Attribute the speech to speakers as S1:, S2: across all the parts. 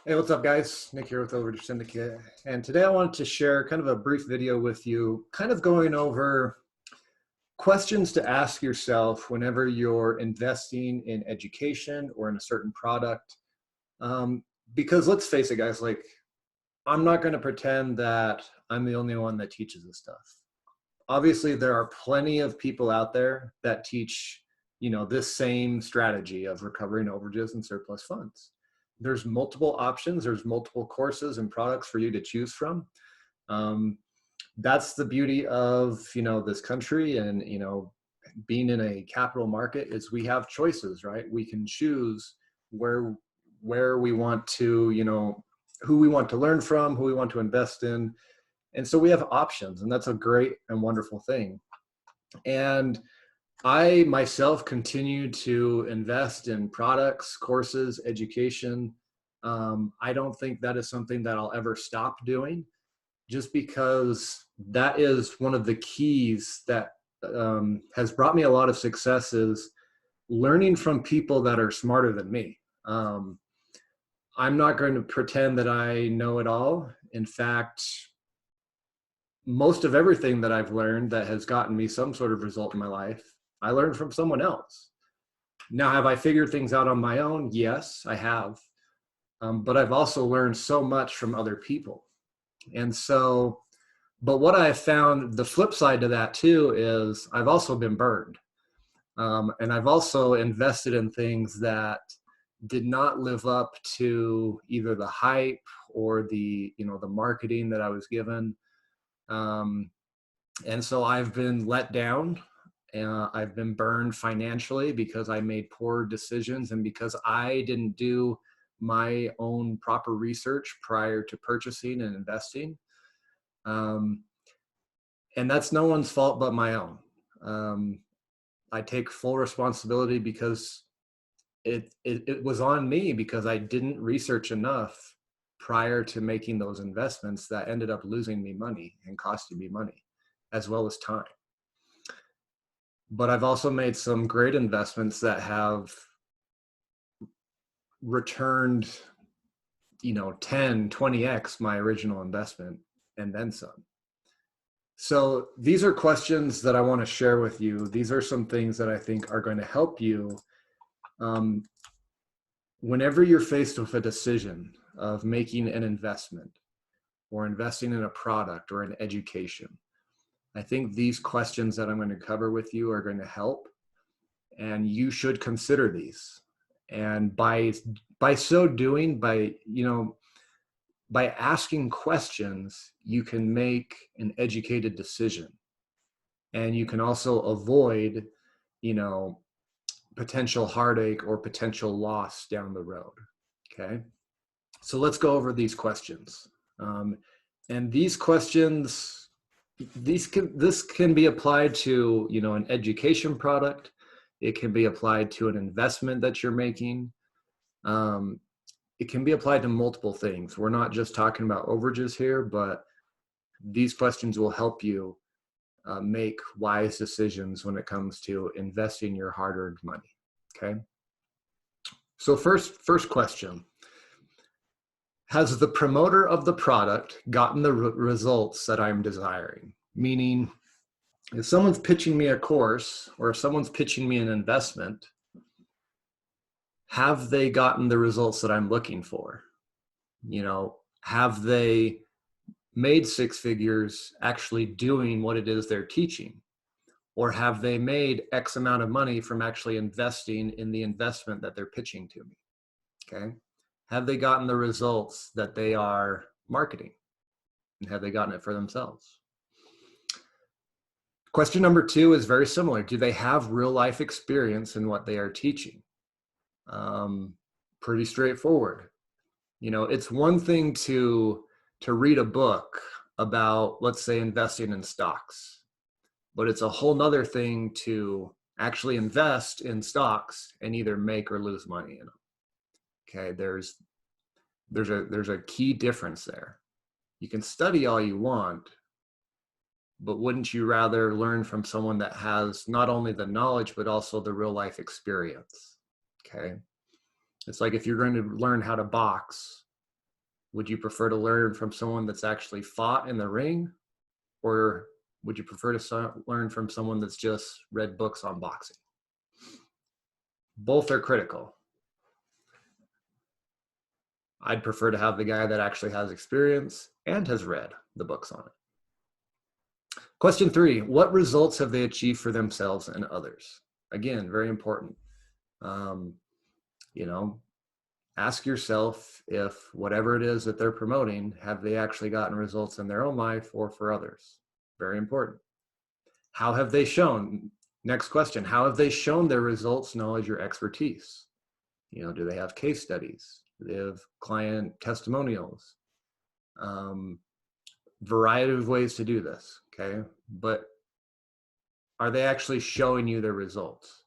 S1: Hey, what's up, guys? Nick here with Overage Syndicate. And today I wanted to share kind of a brief video with you, kind of going over questions to ask yourself whenever you're investing in education or in a certain product. Um, because let's face it, guys, like I'm not going to pretend that I'm the only one that teaches this stuff. Obviously, there are plenty of people out there that teach, this same strategy of recovering overages and surplus funds. There's multiple options. There's multiple courses and products for you to choose from. Um, that's the beauty of, this country and, being in a capital market is we have choices, right? We can choose where, where we want to, who we want to learn from, who we want to invest in. And so we have options, and that's a great and wonderful thing. And I myself continue to invest in products, courses, education. I don't think that is something that I'll ever stop doing, just because that is one of the keys that has brought me a lot of success is learning from people that are smarter than me. I'm not going to pretend that I know it all. In fact, most of everything that I've learned that has gotten me some sort of result in my life, I learned from someone else. Now, have I figured things out on my own? Yes, I have. But I've also learned so much from other people. And so, but what I have found, the flip side to that too, is I've also been burned. And I've also invested in things that did not live up to either the hype or the marketing that I was given. And so I've been let down. I've been burned financially because I made poor decisions and because I didn't do my own proper research prior to purchasing and investing. And that's no one's fault but my own. I take full responsibility because it was on me because I didn't research enough prior to making those investments that ended up losing me money and costing me money as well as time. But I've also made some great investments that have returned, 10, 20x my original investment and then some. So these are questions that I want to share with you. These are some things that I think are going to help you whenever you're faced with a decision of making an investment or investing in a product or an education. I think these questions that I'm going to cover with you are going to help, and you should consider these. And by so doing, by asking questions, you can make an educated decision, and you can also avoid, potential heartache or potential loss down the road. Okay, so let's go over these questions. And these questions, this can be applied to an education product. It can be applied to an investment that you're making. It can be applied to multiple things. We're not just talking about overages here, but these questions will help you make wise decisions when it comes to investing your hard-earned money. Okay. So first question: has the promoter of the product gotten the results that I'm desiring? Meaning, if someone's pitching me a course or if someone's pitching me an investment, have they gotten the results that I'm looking for? Have they made six figures actually doing what it is they're teaching? Or have they made X amount of money from actually investing in the investment that they're pitching to me? Okay. Have they gotten the results that they are marketing? And have they gotten it for themselves? Question number 2 is very similar. Do they have real life experience in what they are teaching? Pretty straightforward. It's one thing to read a book about, let's say, investing in stocks, but it's a whole nother thing to actually invest in stocks and either make or lose money in them. Okay, there's a key difference there. You can study all you want, but wouldn't you rather learn from someone that has not only the knowledge, but also the real life experience? Okay. It's like if you're going to learn how to box, Would you prefer to learn from someone that's actually fought in the ring, or would you prefer to learn from someone that's just read books on boxing? Both are critical. I'd prefer to have the guy that actually has experience and has read the books on it. Question 3, what results have they achieved for themselves and others? Again, very important. You know, ask yourself if whatever it is that they're promoting, have they actually gotten results in their own life or for others? Very important. How have they shown? Next question, how have they shown their results, knowledge, or expertise? You know, do they have case studies? Do they have client testimonials? Variety of ways to do this, okay? But are they actually showing you their results?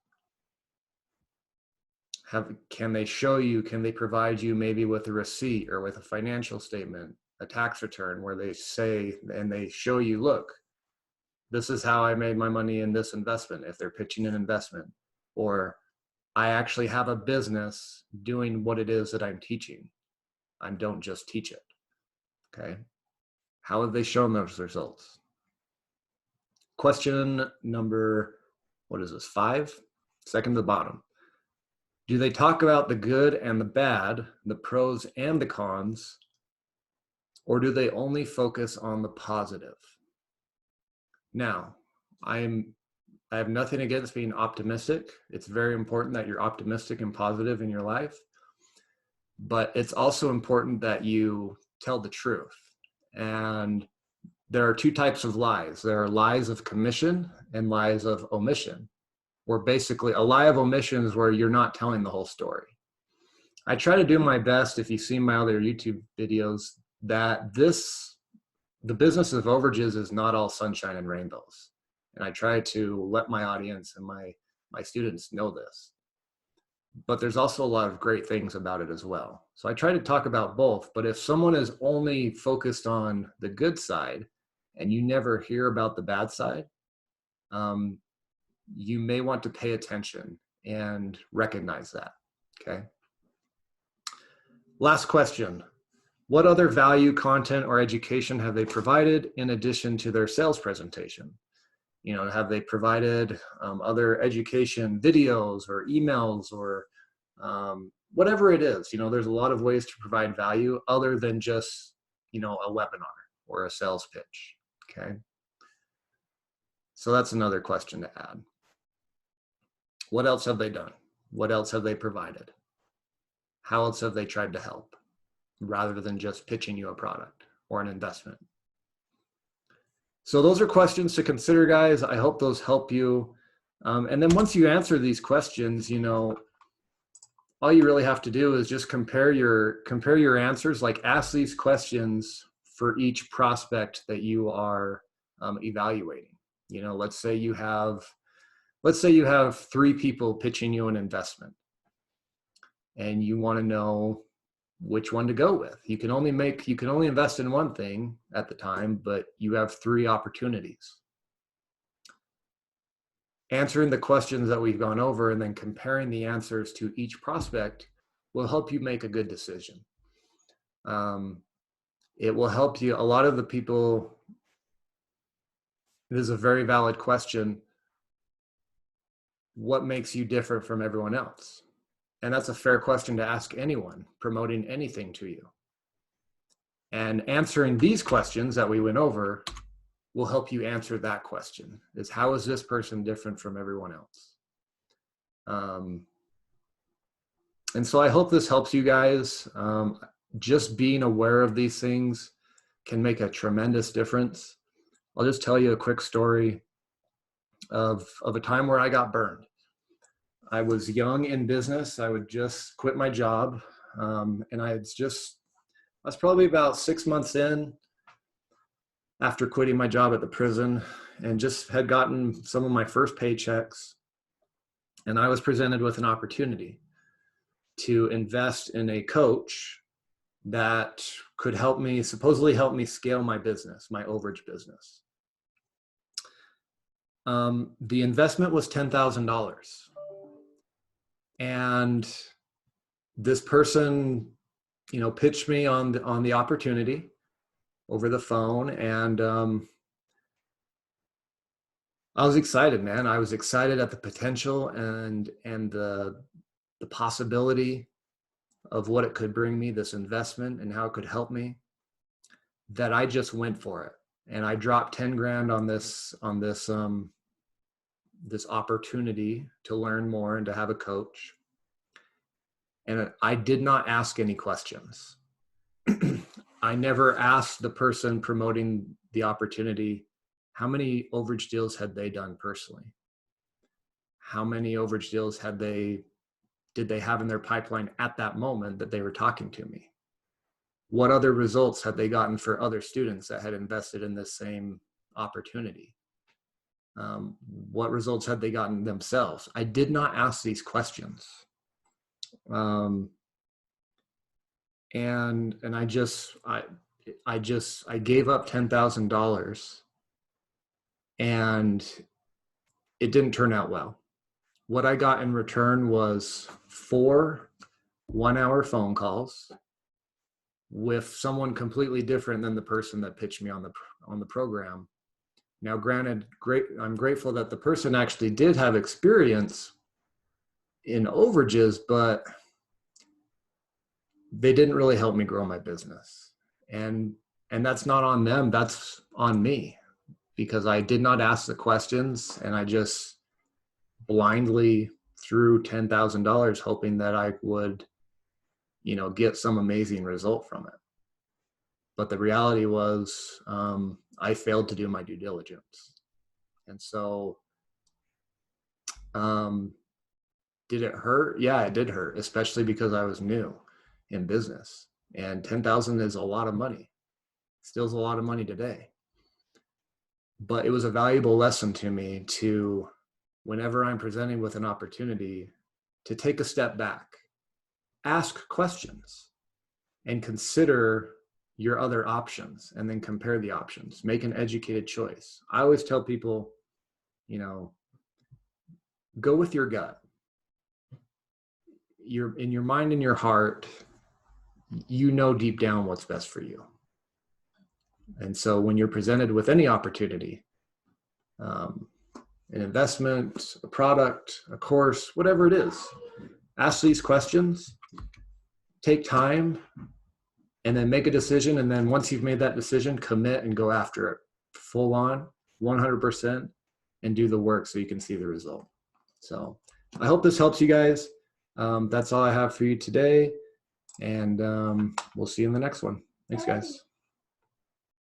S1: Can they show you, can they provide you maybe with a receipt or with a financial statement, a tax return, where they say, and they show you, look, this is how I made my money in this investment, if they're pitching an investment, or I actually have a business doing what it is that I'm teaching. I don't just teach it, okay? How have they shown those results? Question number, what is this, 5? Second to the bottom. Do they talk about the good and the bad, the pros and the cons, or do they only focus on the positive? Now, I have nothing against being optimistic. It's very important that you're optimistic and positive in your life, but it's also important that you tell the truth. And there are 2 types of lies. There are lies of commission and lies of omission, where basically a lie of omission is where you're not telling the whole story. I try to do my best, if you've seen my other YouTube videos, that the business of overages is not all sunshine and rainbows. And I try to let my audience and my students know this. But there's also a lot of great things about it as well. So I try to talk about both, but if someone is only focused on the good side and you never hear about the bad side, you may want to pay attention and recognize that, okay? Last question. What other value, content, or education have they provided in addition to their sales presentation? You know, have they provided other education videos or emails or whatever it is? You know, there's a lot of ways to provide value other than just, you know, a webinar or a sales pitch, okay? So that's another question to add. What else have they done? What else have they provided? How else have they tried to help rather than just pitching you a product or an investment? So those are questions to consider, guys. I hope those help you. And then once you answer these questions, you know, all you really have to do is just compare your answers. Like, ask these questions for each prospect that you are evaluating. You know, let's say you have 3 people pitching you an investment and you want to know which one to go with. You can only invest in one thing at the time, but you have 3 opportunities. Answering the questions that we've gone over and then comparing the answers to each prospect will help you make a good decision. It will help you. A lot of the people, this is a very valid question. What makes you different from everyone else? And that's a fair question to ask anyone promoting anything to you. And answering these questions that we went over will help you answer that question, is how is this person different from everyone else? And so I hope this helps you guys. Just being aware of these things can make a tremendous difference. I'll just tell you a quick story of a time where I got burned. I was young in business. I would just quit my job. And I was probably about 6 months in after quitting my job at the prison and just had gotten some of my first paychecks. And I was presented with an opportunity to invest in a coach that could supposedly help me scale my business, my overage business. The investment was $10,000. And this person pitched me on the opportunity over the phone, and I was excited, man. I was excited at the potential and the possibility of what it could bring me, this investment, and how it could help me, that I just went for it. And I dropped 10 grand on this opportunity to learn more and to have a coach. And I did not ask any questions. I never asked the person promoting the opportunity, how many overage deals had they done personally? How many overage deals did they have in their pipeline at that moment that they were talking to me? What other results had they gotten for other students that had invested in this same opportunity? What results had they gotten themselves? I did not ask these questions. And I gave up $10,000, and it didn't turn out well. What I got in return was 4 one-hour phone calls with someone completely different than the person that pitched me on the program. Now, granted, I'm grateful that the person actually did have experience in overages, but they didn't really help me grow my business. And that's not on them, that's on me, because I did not ask the questions, and I just blindly threw $10,000 hoping that I would, get some amazing result from it. But the reality was, I failed to do my due diligence. And so, did it hurt? Yeah, it did hurt, especially because I was new in business, and 10,000 is a lot of money. Still is a lot of money today. But it was a valuable lesson to me to, whenever I'm presenting with an opportunity, to take a step back, ask questions, and consider your other options, and then compare the options, make an educated choice. I always tell people, go with your gut. In your mind and your heart, deep down what's best for you. And so when you're presented with any opportunity, an investment, a product, a course, whatever it is, ask these questions, take time, and then make a decision. And then once you've made that decision, commit and go after it full on, 100%, and do the work so you can see the result. So I hope this helps you guys. That's all I have for you today. And we'll see you in the next one. Thanks, guys.